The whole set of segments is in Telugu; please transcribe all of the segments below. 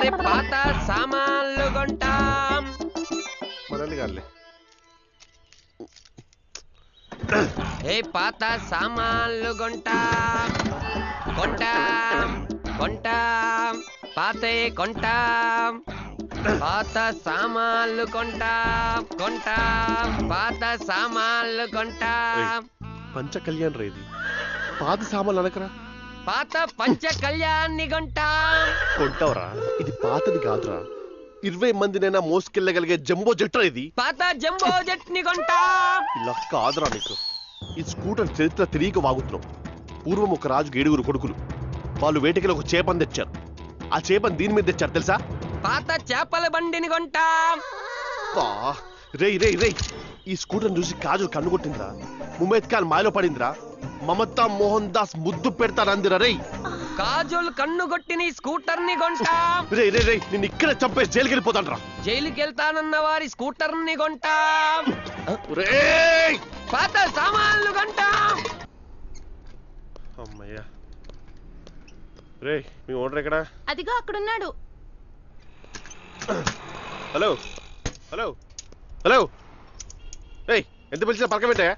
అరే పాత సామాన్లు కొంటాం. ఏ పాత సామాన్లు కొంటాం కొంటాం కొంటాం పాతే కొంటాం. పాత సామాన్లు కొంటాం కొంటాం పాత సామాన్లు కొంటాం. పంచ కళ్యాణ్ రా ఇది, పాత సామాన్లు అనకరా. పాత పంచ కళ్యాణ్ని కొంటాం. కొంటావరా? ఇది పాతది కాదురా, 20 మందినైనా మోసుకెళ్ళగలిగే జంబో జెట్రా ఇది. పాత జంబో జెట్ ని కొంటాం. ఇలా కాదురా నీకు. ఈ స్కూటర్ చరిత్ర తెలియక వాగుతున్నావు. పూర్వం ఒక రాజుకి 7 కొడుకులు. వాళ్ళు వేటకిలో ఒక చేపని తెచ్చారు. ఆ చేపని దీని మీద తెచ్చారు తెలుసా? పాత చేపల బండిని కొంటాం. రేయ్ రేయ్ రేయ్, ఈ స్కూటర్ చూసి కాజల్ కన్ను కొట్టిందిరా. ముమేద్ ఖాన్ మాయలో పడిందిరా. మమతా మోహన్ దాస్ ముద్దు పెడతారందిరా. రేయ్ కాజల్ కన్ను కొట్టిన స్కూటర్ ని కొంటాం. రే రే రే, నిన్ను ఇక్కడ చంపేసి జైలుకి వెళ్ళిపోతాను రా. జైలుకి వెళ్తానన్న వారి స్కూటర్ ని కొంటాం. పాత సామాన్లు కొంటాం. అమ్మయ్యా. రే మీ ఓనర్ ఎక్కడా? అదిగో అక్కడున్నాడు. Hello hello hello. రేయ్ ఎంత పిలిచినా పలకబెట్టా?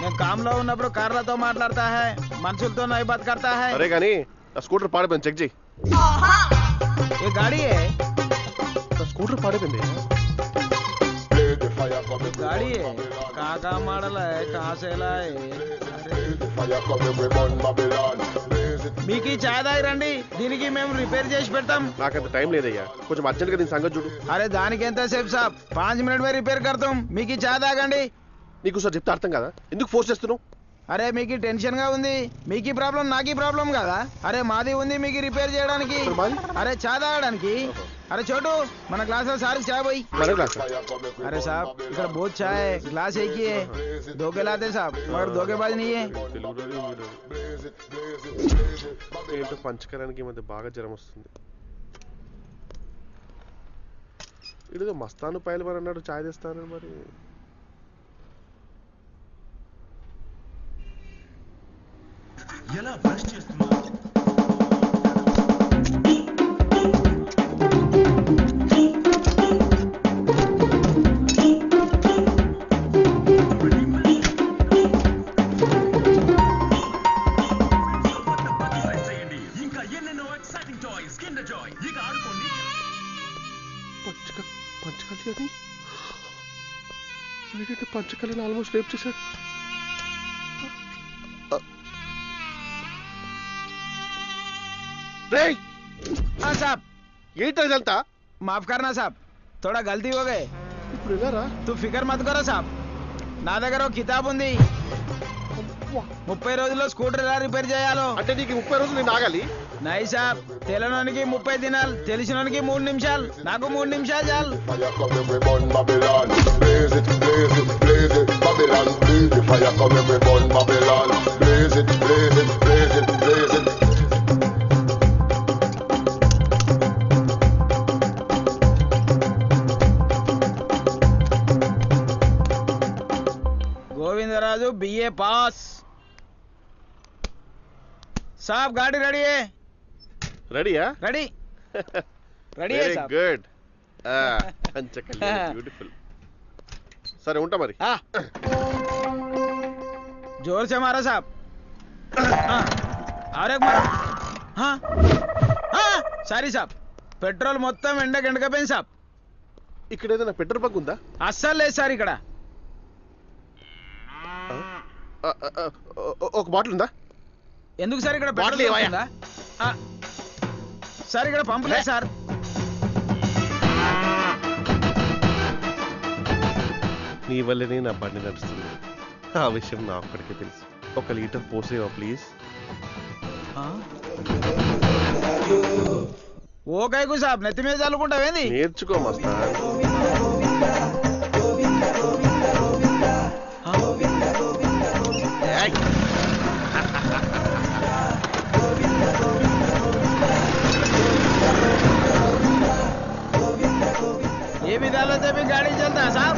నేను కామ్లో ఉన్నప్పుడు కార్లతో మాట్లాడతా హై, మనుషులతో నై బాత్ కర్తా హై. అరే కానీ నా స్కూటర్ పాడిపోయింది, చెక్ చేయి. ఏ గాడి హై? నా స్కూటర్ పాడిపోయింది. गाड़ी है काका मॉडल है कहाँ से लाए మీకు చాయ్ తాగిరండి, దీనికి మేము రిపేర్ చేసి పెడతాం. నాకంత టైం లేదయ్యా, కొంచెం అర్జెంట్ గా దీని సంగతి చూడు. అరే దానికి ఎంత సేపు సాబ్, 5 మినిట్ మే రిపేర్ కడతాం. మీకు చాయ్ తాగండి. నీకు సార్ చెప్తే అర్థం కదా, ఎందుకు ఫోర్స్ చేస్తున్నావు? అరే మీకు టెన్షన్ గా ఉంది, మీకు ప్రాబ్లం నాకీ ప్రాబ్లం కదా. అరే మాది ఉంది మీకు రిపేర్ చేయడానికి, అరే చాయ్ తాగడానికి. अरे छोटू मन ग्लास में सारी चाय भाई। अरे साहब इधर बहुत चाय है, ग्लास एक ही है, धोखे लाते साहब, मगर धोखेबाज नहीं है। ఏంటో పంచకరానికి ఈ మధ్య బాగా జ్వరం వస్తుంది. ఇదిగో మస్తాను పైల్వాన్ అన్నాడు చాయ్ తెస్తానని, మరి ఎలా బ్రష్ చేస్తున్నా? పంచకళ్యాణ్ ఆల్మోస్ట్ రేప్ చేశాడు. हाँ साहब ఏంటి ఇదంతా? माफ करना साहब, थोड़ा गलती हो गए. ఇప్పుడు ఎలా? तू फिकर मत करो साहब, నా దగ్గర ఒక కితాబ్ ఉంది. 30 రోజుల్లో స్కూటర్ ఎలా రిపేర్ చేయాలో. అంటే నీకు 30 రోజులు నేను ఆగాలి? నై సాబ్, తెలియనోనికి 30 దినాలు, తెలిసినోనికి 3 నిమిషాలు, నాకు 3 నిమిషాలు చాలు. गोविंदराजू BA पास. साहब गाड़ी रेडी है? రెడీయా? रेडी रेडी है साहब. గుడ్. పంచకళ్యాణ్ బ్యూటిఫుల్. సరే ఉంటా మరి. जोर से मारो साहब. और एक मारो. हाँ हाँ సారీ సాబ్, పెట్రోల్ మొత్తం ఎండకపోయింది సాబ్. ఇక్కడ ఏదైనా పెట్రోల్ బంక్ ఉందా? అస్సలు లేదు సార్ ఇక్కడ. ఒక బాటిల్ ఉందా? ఎందుకు సార్ ఇక్కడ పెట్రోల్ ఉందా? సార్ ఇక్కడ పంపు లేదు సార్. నీ వల్లనే నా బండి నడుస్తుంది, ఆ విషయం నా ఒక్కడికే తెలుసు. 1 లీటర్ పోసేవా ప్లీజ్? ఓ కైకు సాబ్, నెత్తి మీద చల్లుకుంటావేంది? నేర్చుకో మస్తా. ये भी डालो तो भी गाड़ी चलता साहब.